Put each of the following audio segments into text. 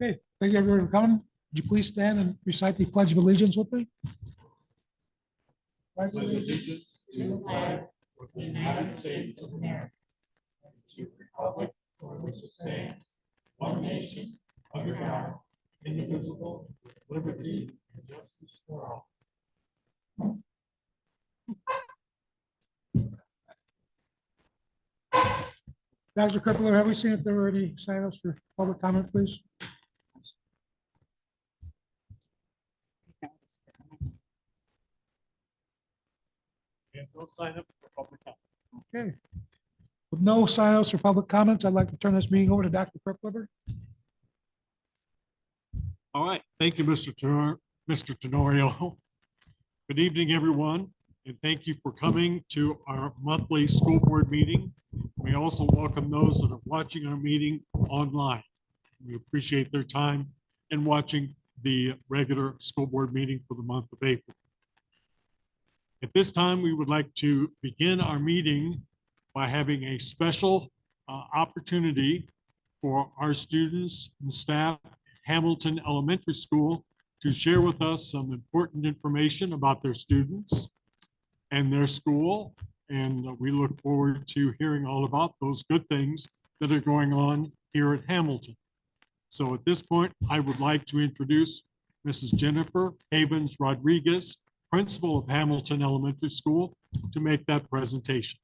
Okay, thank you everyone for coming. Would you please stand and recite the Pledge of Allegiance with me? Pledge of allegiance to the flag of the United States of America, and to the republic for which it stands, one nation, under God, indivisible, with liberty and justice for all. Dr. Krippler, have we seen if there were any sign-ups for public comment, please? And no sign-up for public comment. Okay. With no sign-ups for public comments, I'd like to turn this meeting over to Dr. Krippler. All right, thank you, Mr. Tenorio. Good evening, everyone, and thank you for coming to our monthly school board meeting. We also welcome those that are watching our meeting online. We appreciate their time in watching the regular school board meeting for the month of April. At this time, we would like to begin our meeting by having a special opportunity for our students and staff at Hamilton Elementary School to share with us some important information about their students and their school. And we look forward to hearing all about those good things that are going on here at Hamilton. So at this point, I would like to introduce Mrs. Jennifer Havens Rodriguez, principal of Hamilton Elementary School, to make that presentation.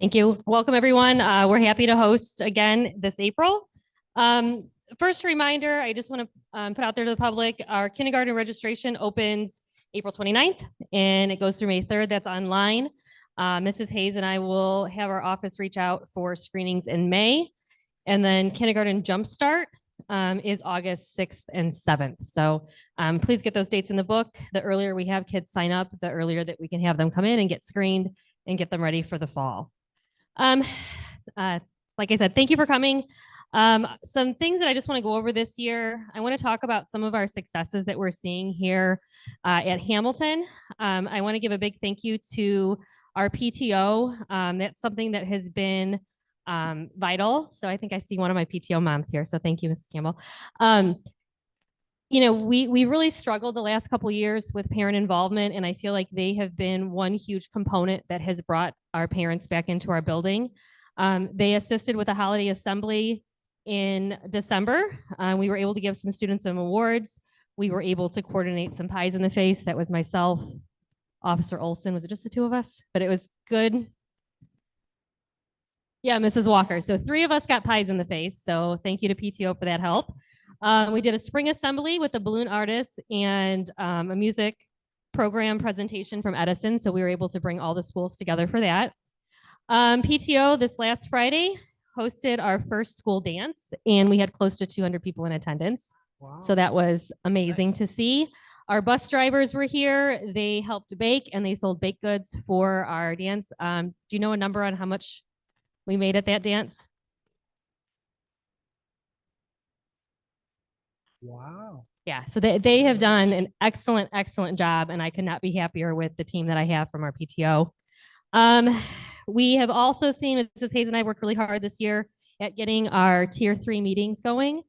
Thank you. Welcome, everyone. We're happy to host again this April. First reminder, I just want to put out there to the public, our kindergarten registration opens April 29th, and it goes through May 3rd. That's online. Mrs. Hayes and I will have our office reach out for screenings in May. And then kindergarten jumpstart is August 6th and 7th. So please get those dates in the book. The earlier we have kids sign up, the earlier that we can have them come in and get screened and get them ready for the fall. Like I said, thank you for coming. Some things that I just want to go over this year. I want to talk about some of our successes that we're seeing here at Hamilton. I want to give a big thank you to our PTO. That's something that has been vital. So I think I see one of my PTO moms here. So thank you, Mrs. Campbell. You know, we really struggled the last couple of years with parent involvement, and I feel like they have been one huge component that has brought our parents back into our building. They assisted with a holiday assembly in December. We were able to give some students some awards. We were able to coordinate some pies in the face. That was myself, Officer Olson. Was it just the two of us? But it was good. Yeah, Mrs. Walker. So 3 of us got pies in the face. So thank you to PTO for that help. We did a spring assembly with the balloon artists and a music program presentation from Edison. So we were able to bring all the schools together for that. PTO this last Friday hosted our first school dance, and we had close to 200 people in attendance. Wow. So that was amazing to see. Our bus drivers were here. They helped bake and they sold baked goods for our dance. Do you know a number on how much we made at that dance? Wow. Yeah, so they have done an excellent job, and I could not be happier with the team that I have from our PTO. We have also seen, Mrs. Hayes and I worked really hard this year at getting our tier 3 meetings going.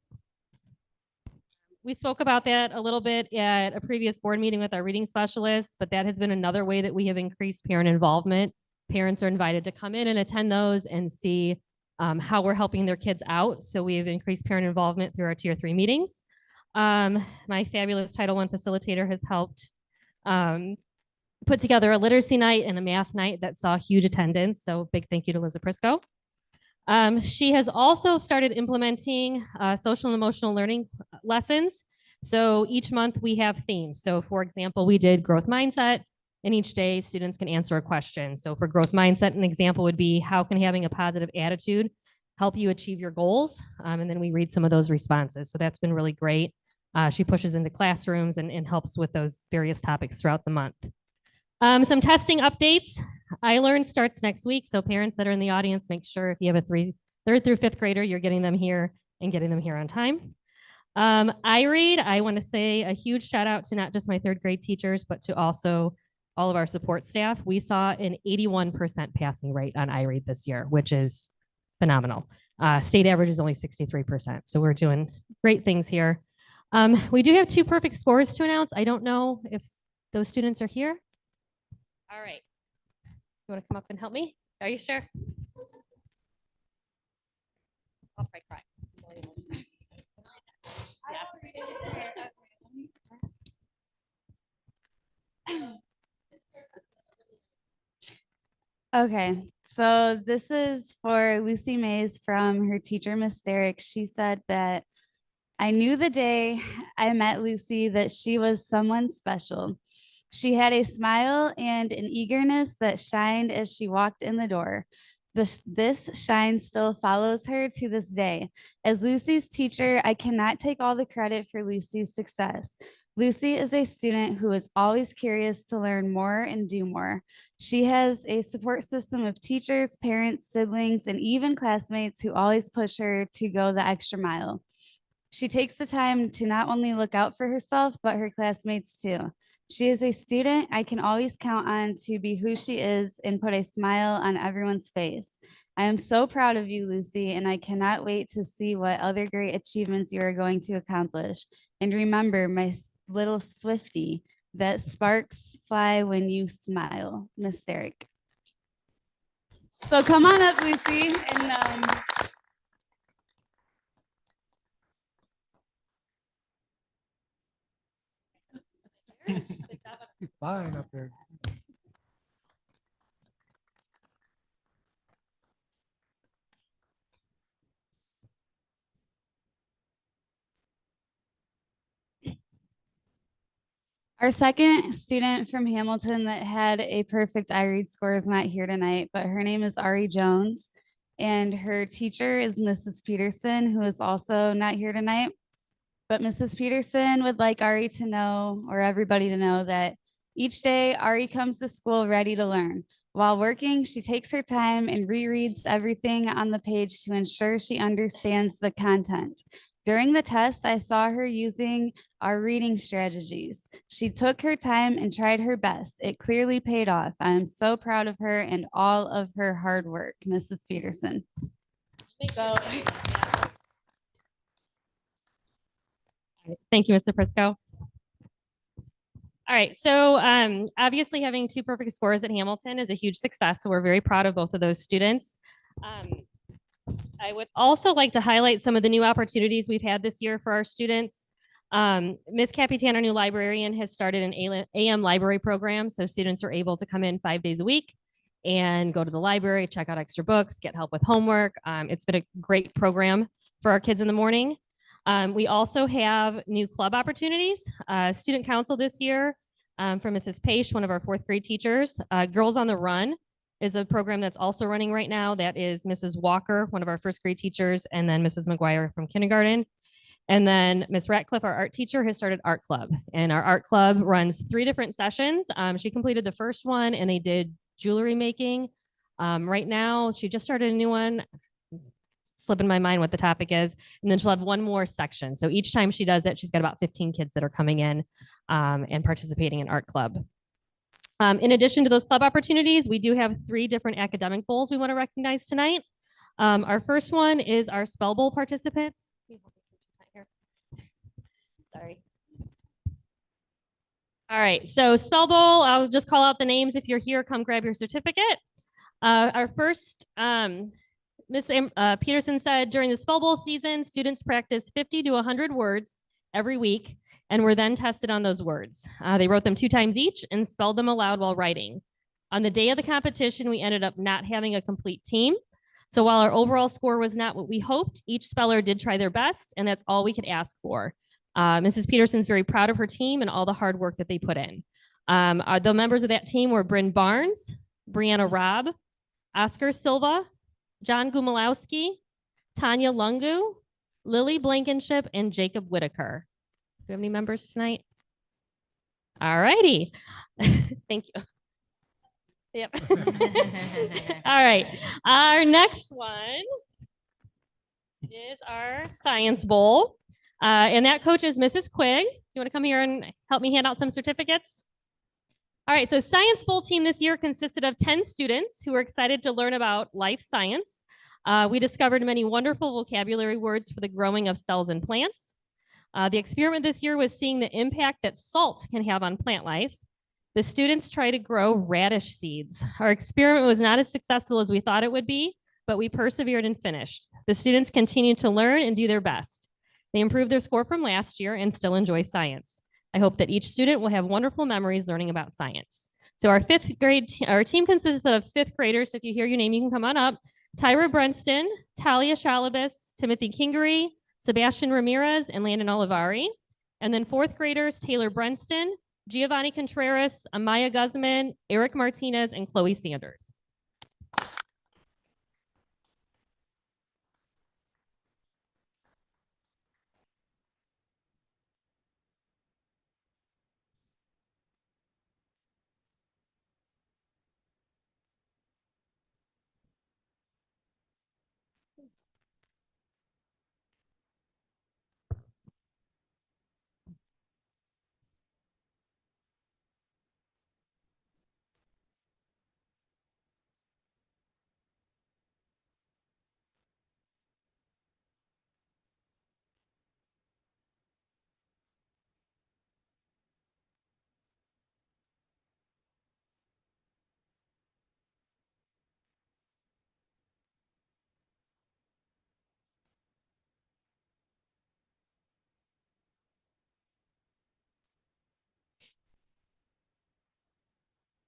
We spoke about that a little bit at a previous board meeting with our reading specialist, but that has been another way that we have increased parent involvement. Parents are invited to come in and attend those and see how we're helping their kids out. So we have increased parent involvement through our tier 3 meetings. My fabulous Title I facilitator has helped put together a literacy night and a math night that saw huge attendance. So big thank you to Liza Prisco. She has also started implementing social and emotional learning lessons. So each month we have themes. So for example, we did growth mindset, and each day students can answer a question. So for growth mindset, an example would be, how can having a positive attitude help you achieve your goals? And then we read some of those responses. So that's been really great. She pushes into classrooms and helps with those various topics throughout the month. Some testing updates. iLearn starts next week. So parents that are in the audience, make sure if you have a 3rd through 5th grader, you're getting them here and getting them here on time. iRead, I want to say a huge shout out to not just my 3rd grade teachers, but to also all of our support staff. We saw an 81% passing rate on iRead this year, which is phenomenal. State average is only 63%. So we're doing great things here. We do have 2 perfect scores to announce. I don't know if those students are here. All right. You want to come up and help me? Are you sure? I'll probably cry. Okay, so this is for Lucy Mays from her teacher, Miss Derrick. She said that I knew the day I met Lucy that she was someone special. She had a smile and an eagerness that shined as she walked in the door. This shine still follows her to this day. As Lucy's teacher, I cannot take all the credit for Lucy's success. Lucy is a student who is always curious to learn more and do more. She has a support system of teachers, parents, siblings, and even classmates who always push her to go the extra mile. She takes the time to not only look out for herself, but her classmates too. She is a student I can always count on to be who she is and put a smile on everyone's face. I am so proud of you, Lucy, and I cannot wait to see what other great achievements you are going to accomplish. And remember, my little Swiftie, that sparks fly when you smile, Miss Derrick. So come on up, Lucy, and Fine up there. our second student from Hamilton that had a perfect iRead score is not here tonight, but her name is Ari Jones. And her teacher is Mrs. Peterson, who is also not here tonight. But Mrs. Peterson would like Ari to know, or everybody to know, that each day Ari comes to school ready to learn. While working, she takes her time and rereads everything on the page to ensure she understands the content. During the test, I saw her using our reading strategies. She took her time and tried her best. It clearly paid off. I am so proud of her and all of her hard work, Mrs. Peterson. Thank you, Mr. Prisco. All right, so obviously having 2 perfect scores at Hamilton is a huge success, so we're very proud of both of those students. I would also like to highlight some of the new opportunities we've had this year for our students. Ms. Capitan, our new librarian, has started an AM library program, so students are able to come in 5 days a week and go to the library, check out extra books, get help with homework. It's been a great program for our kids in the morning. We also have new club opportunities. Student council this year from Mrs. Page, one of our 4th grade teachers. Girls on the Run is a program that's also running right now. That is Mrs. Walker, one of our 1st grade teachers, and then Mrs. McGuire from kindergarten. And then Miss Ratcliffe, our art teacher, has started art club. And our art club runs 3 different sessions. She completed the first one and they did jewelry making. Right now, she just started a new one. Slip in my mind what the topic is, and then she'll have one more section. So each time she does it, she's got about 15 kids that are coming in and participating in art club. In addition to those club opportunities, we do have 3 different academic bowls we want to recognize tonight. Our first one is our Spell Bowl participants. Sorry. All right, so Spell Bowl, I'll just call out the names. If you're here, come grab your certificate. Our first, Ms. Peterson said during the Spell Bowl season, students practice 50 to 100 words every week and were then tested on those words. They wrote them 2 times each and spelled them aloud while writing. On the day of the competition, we ended up not having a complete team. So while our overall score was not what we hoped, each speller did try their best, and that's all we could ask for. Mrs. Peterson's very proud of her team and all the hard work that they put in. The members of that team were Bryn Barnes, Brianna Robb, Oscar Silva, John Gumalowski, Tanya Lungu, Lily Blankenship, and Jacob Whitaker. Do we have any members tonight? All righty. Thank you. Yep. All right. Our next one is our Science Bowl. And that coach is Mrs. Quigg. You want to come here and help me hand out some certificates? All right, so Science Bowl team this year consisted of 10 students who were excited to learn about life science. We discovered many wonderful vocabulary words for the growing of cells in plants. The experiment this year was seeing the impact that salt can have on plant life. The students tried to grow radish seeds. Our experiment was not as successful as we thought it would be, but we persevered and finished. The students continued to learn and do their best. They improved their score from last year and still enjoy science. I hope that each student will have wonderful memories learning about science. So our fifth grade, our team consists of fifth graders. So if you hear your name, you can come on up. Tyra Brunston, Talia Shalabis, Timothy Kingery, Sebastian Ramirez, and Landon Olivari. And then fourth graders, Taylor Brunston, Giovanni Contreras, Amaya Guzman, Eric Martinez, and Chloe Sanders.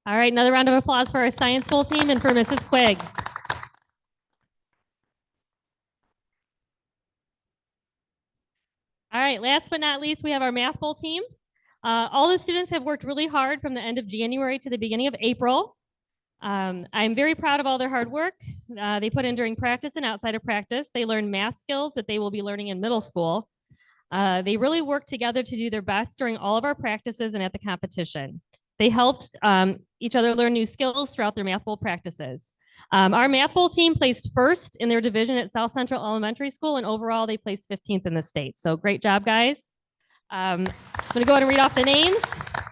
All right, another round of applause for our Science Bowl team and for Mrs. Quigg. All right, last but not least, we have our Math Bowl team. All the students have worked really hard from the end of January to the beginning of April. I'm very proud of all their hard work they put in during practice and outside of practice. They learned math skills that they will be learning in middle school. They really worked together to do their best during all of our practices and at the competition. They helped each other learn new skills throughout their Math Bowl practices. Our Math Bowl team placed first in their division at South Central Elementary School, and overall they placed 15th in the state. So great job, guys. I'm gonna go ahead and read off the names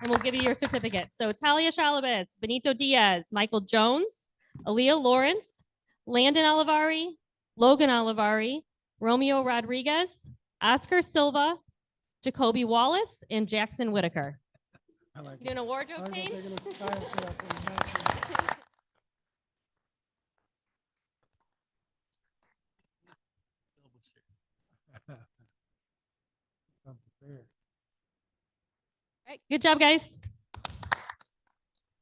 and we'll give you your certificates. So Talia Shalabis, Benito Diaz, Michael Jones, Aaliyah Lawrence, Landon Olivari, Logan Olivari, Romeo Rodriguez, Oscar Silva, Jacoby Wallace, and Jackson Whitaker. You doing a wardrobe change? All right, good job, guys.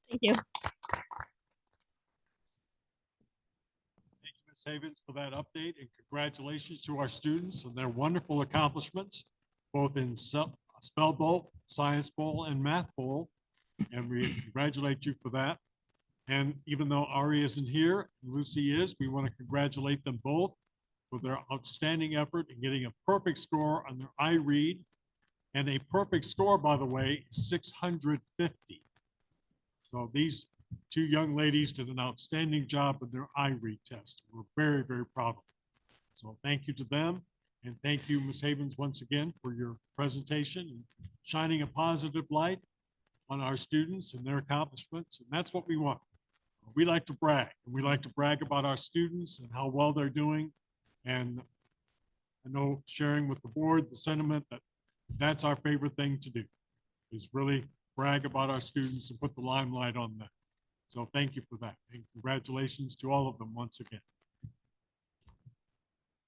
Thank you. Thank you, Ms. Havens, for that update, and congratulations to our students and their wonderful accomplishments, both in Spell Bowl, Science Bowl, and Math Bowl. And we congratulate you for that. And even though Ari isn't here, Lucy is, we want to congratulate them both for their outstanding effort in getting a perfect score on their iRead. And a perfect score, by the way, 650. So these two young ladies did an outstanding job with their iRead test. We're very, very proud of them. So thank you to them. And thank you, Ms. Havens, once again for your presentation and shining a positive light on our students and their accomplishments. And that's what we want. We like to brag, and we like to brag about our students and how well they're doing. And I know sharing with the board the sentiment that that's our favorite thing to do, is really brag about our students and put the limelight on them. So thank you for that. And congratulations to all of them once again.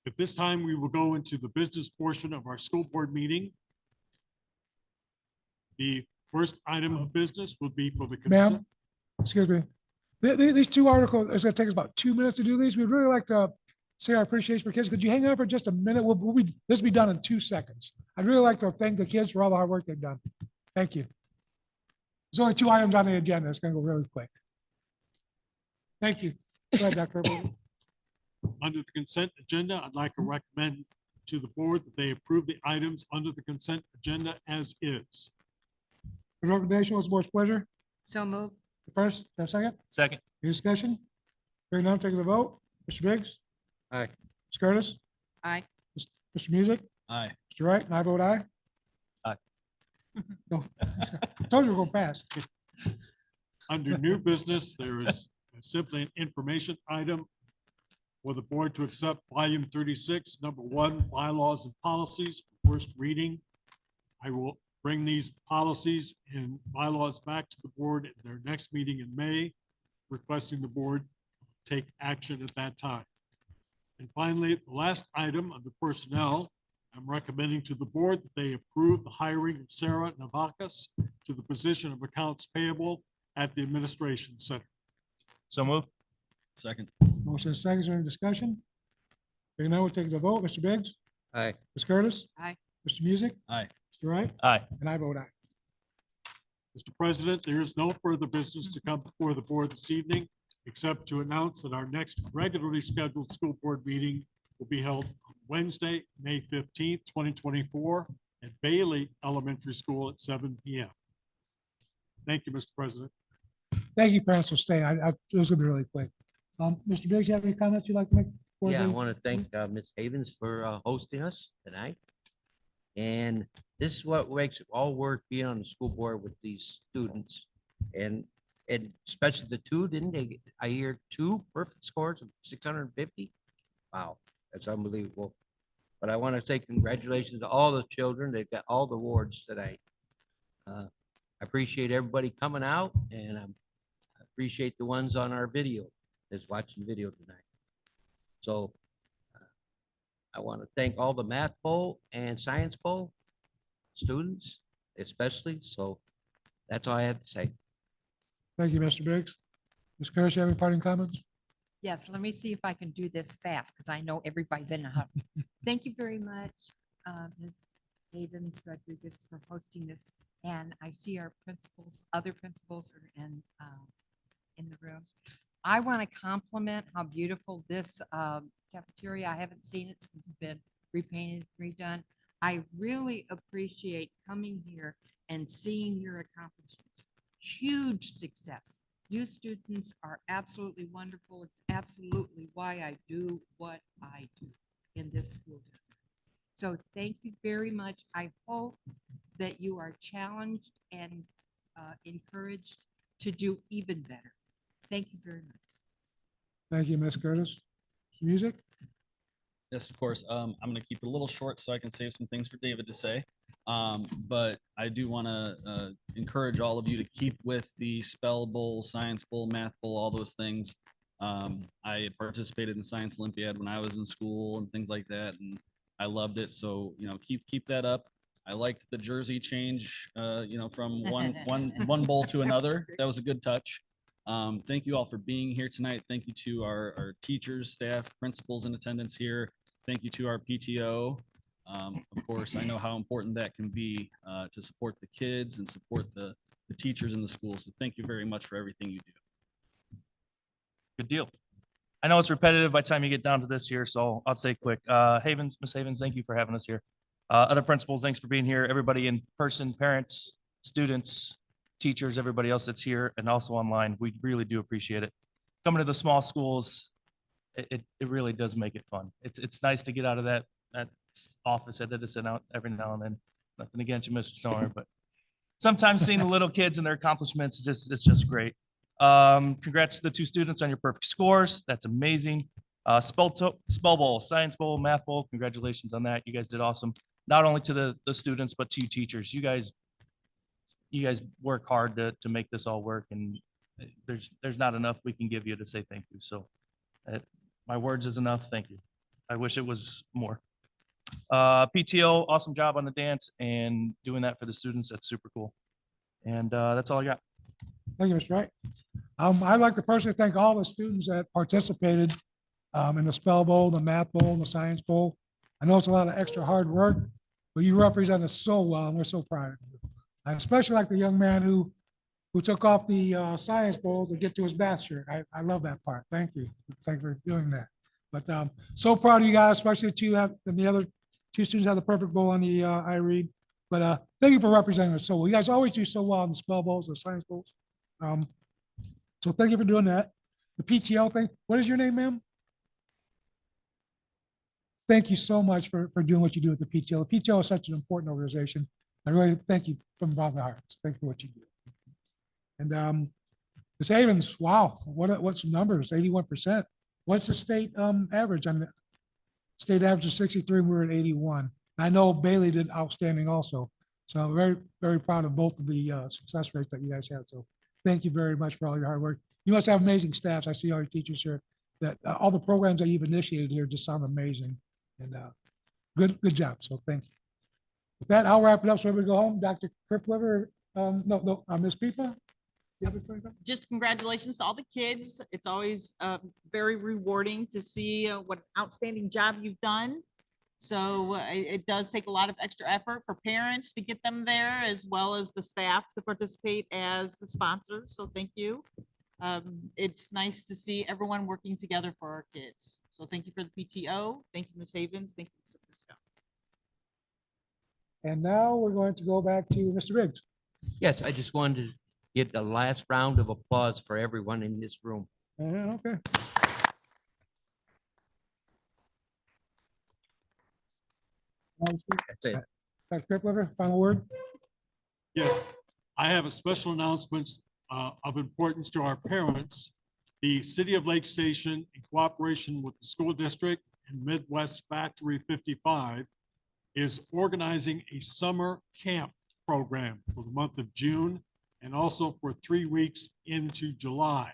At this time, we will go into the business portion of our school board meeting. The first item of business will be for the consent. Ma'am, excuse me. These two articles, it's gonna take us about 2 minutes to do these. We'd really like to say our appreciation for kids. Could you hang on for just a minute? This will be done in 2 seconds. I'd really like to thank the kids for all the hard work they've done. Thank you. There's only 2 items on the agenda. It's gonna go really quick. Thank you. Go ahead, Dr. Herbert. Under the consent agenda, I'd like to recommend to the board that they approve the items under the consent agenda as is. The recommendation was the board's pleasure. So moved. First, have a second? Second. Any discussion? Hearing none, taking the vote. Mr. Biggs? Aye. Ms. Curtis? Aye. Mr. Music? Aye. Mr. Wright? And I vote aye. Aye. No, I told you we're going fast. Under new business, there is simply an information item. for the board to accept volume 36, number 1, bylaws and policies, for first reading. I will bring these policies and bylaws back to the board at their next meeting in May, requesting the board take action at that time. And finally, the last item under personnel, I'm recommending to the board that they approve the hiring of Sarah Navakas to the position of accounts payable at the administration center. So move. Second. Motion is second, is there any discussion? Hearing none, we'll take the vote. Mr. Biggs? Aye. Ms. Curtis? Aye. Mr. Music? Aye. Mr. Wright? Aye. And I vote aye. Mr. President, there is no further business to come before the board this evening, except to announce that our next regularly scheduled school board meeting will be held on Wednesday, May 15th, 2024 at Bailey Elementary School at 7 p.m. Thank you, Mr. President. Thank you, parents, for staying. It was gonna be really quick. Mr. Biggs, you have any comments you'd like to make? before Yeah, I we- want to thank Ms. Havens for hosting us tonight. And this is what makes it all worth being on the school board with these students. And especially the two, didn't they? I hear 2 perfect scores of 650. Wow, that's unbelievable. But I want to say congratulations to all the children. They've got all the awards tonight. I appreciate everybody coming out, and I appreciate the ones on our video that's watching video tonight. So I want to thank all the math bowl and science bowl students, especially. So that's all I have to say. Thank you, Mr. Biggs. Ms. Curtis, you have any parting comments? Yes, let me see if I can do this fast because I know everybody's in a hurry. Thank you very much, Ms. Havens Rodriguez, for hosting this. And I see our principals, other principals are in the room. I want to compliment how beautiful this cafeteria. I haven't seen it since it's been repainted, redone. I really appreciate coming here and seeing your accomplishments. Huge success. You students are absolutely wonderful. It's absolutely why I do what I do in this school district. So thank you very much. I hope that you are challenged and encouraged to do even better. Thank you very much. Thank you, Ms. Curtis. Music? Yes, of course. I'm going to keep it a little short so I can save some things for David to say. But I do want to encourage all of you to keep with the spell bowl, science bowl, math bowl, all those things. I participated in Science Olympiad when I was in school and things like that, and I loved it. So, keep that up. I liked the jersey change, from one bowl to another. That was a good touch. Thank you all for being here tonight. Thank you to our teachers, staff, principals in attendance here. Thank you to our PTO. Of course, I know how important that can be to support the kids and support the teachers in the schools. So thank you very much for everything you do. Good deal. I know it's repetitive by the time you get down to this here, so I'll say quick. Havens, Miss Havens, thank you for having us here. Other principals, thanks for being here. Everybody in person, parents, students, teachers, everybody else that's here and also online, we really do appreciate it. Coming to the small schools, it really does make it fun. It's nice to get out of that office that they sit out every now and then. Nothing against you, Mr. Stoner, but sometimes seeing the little kids and their accomplishments, it's just great. Congrats to the 2 students on your perfect scores. That's amazing. Spell bowl, science bowl, math bowl. Congratulations on that. You guys did awesome. Not only to the students, but to you teachers. You guys work hard to make this all work, and there's not enough we can give you to say thank you. So my words is enough. Thank you. I wish it was more. PTO, awesome job on the dance and doing that for the students. That's super cool. And that's all I got. Thank you, Mr. Wright. I'd like to personally thank all the students that participated in the spell bowl, the math bowl, and the science bowl. I know it's a lot of extra hard work, but you represent us so well, and we're so proud of you. I especially like the young man who took off the science bowl to get to his bath shirt. I love that part. Thank you. Thank you for doing that. But so proud of you guys, especially that you have, and the other 2 students have the perfect bowl on the I read. But thank you for representing us so well. You guys always do so well in the spell bowls, the science bowls. So thank you for doing that. The PTO thing. What is your name, ma'am? Thank you so much for doing what you do with the PTO. The PTO is such an important organization. I really thank you from the bottom of my heart. Thank you for what you do. And Ms. Havens, wow, what some numbers, 81%. What's the state average? On the state average is 63, we're at 81. I know Bailey did outstanding also. So I'm very, very proud of both of the success rates that you guys had. So thank you very much for all your hard work. You must have amazing staffs. I see all your teachers here, that all the programs that you've initiated here just sound amazing. And good job. So thank you. With that, I'll wrap it up so everybody go home. Dr. Kripliver, Ms. Pipa? You have anything? Just congratulations to all the kids. It's always very rewarding to see what outstanding job you've done. So it does take a lot of extra effort for parents to get them there, as well as the staff to participate as the sponsors. So thank you. It's nice to see everyone working together for our kids. So thank you for the PTO. Thank you, Ms. Havens. Thank you, Mr. Frisco. And now we're going to go back to Mr. Biggs. Yes, I just wanted to get the last round of applause for everyone in this room. Okay. That's it. Dr. Kripliver, final word? Yes, I have a special announcement of importance to our parents. The City of Lake Station, in cooperation with the school district and Midwest Factory 55, is organizing a summer camp program for the month of June and also for 3 weeks into July.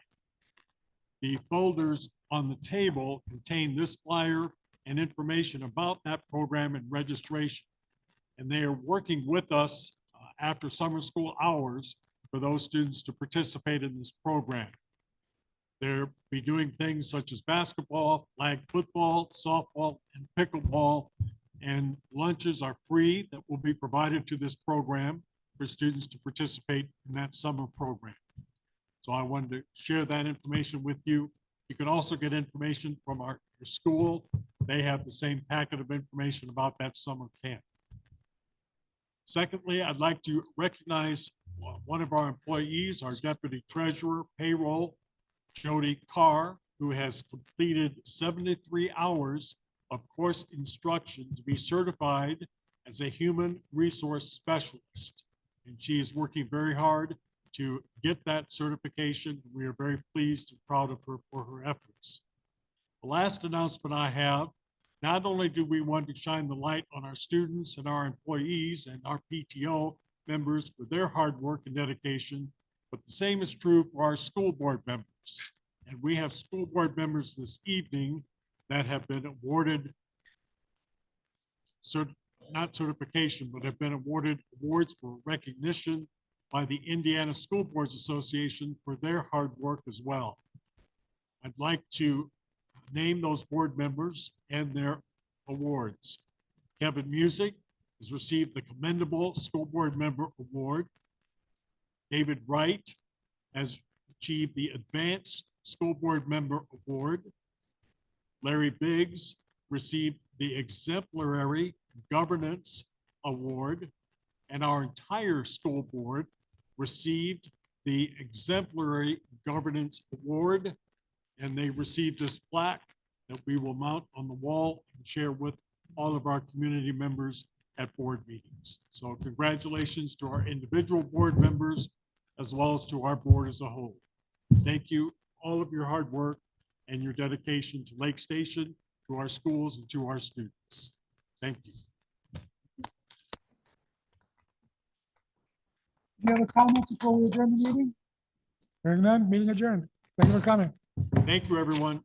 The folders on the table contain this flyer and information about that program and registration. And they are working with us after summer school hours for those students to participate in this program. They'll be doing things such as basketball, flag football, softball, and pickleball. And lunches are free that will be provided to this program for students to participate in that summer program. So I wanted to share that information with you. You can also get information from your school. They have the same packet of information about that summer camp. Secondly, I'd like to recognize one of our employees, our Deputy Treasurer Payroll, Jody Carr, who has completed 73 hours of course instruction to be certified as a human resource specialist. And she is working very hard to get that certification. We are very pleased and proud of her for her efforts. The last announcement I have, not only do we want to shine the light on our students and our employees and our PTO members for their hard work and dedication, but the same is true for our school board members. And we have school board members this evening that have been awarded, not certification, but have been awarded awards for recognition by the Indiana School Boards Association for their hard work as well. I'd like to name those board members and their awards. Kevin Music has received the Commendable School Board Member Award. David Wright has achieved the Advanced School Board Member Award. Larry Biggs received the Exemplary Governance Award, and our entire school board received the Exemplary Governance Award, and they received this plaque that we will mount on the wall and share with all of our community members at board meetings. So congratulations to our individual board members as well as to our board as a whole. Thank you, all of your hard work and your dedication to Lake Station, to our schools, and to our students. Thank you. Any other comments before we adjourn the meeting? Hearing none, meeting adjourned. Thank you for coming. Thank you, everyone.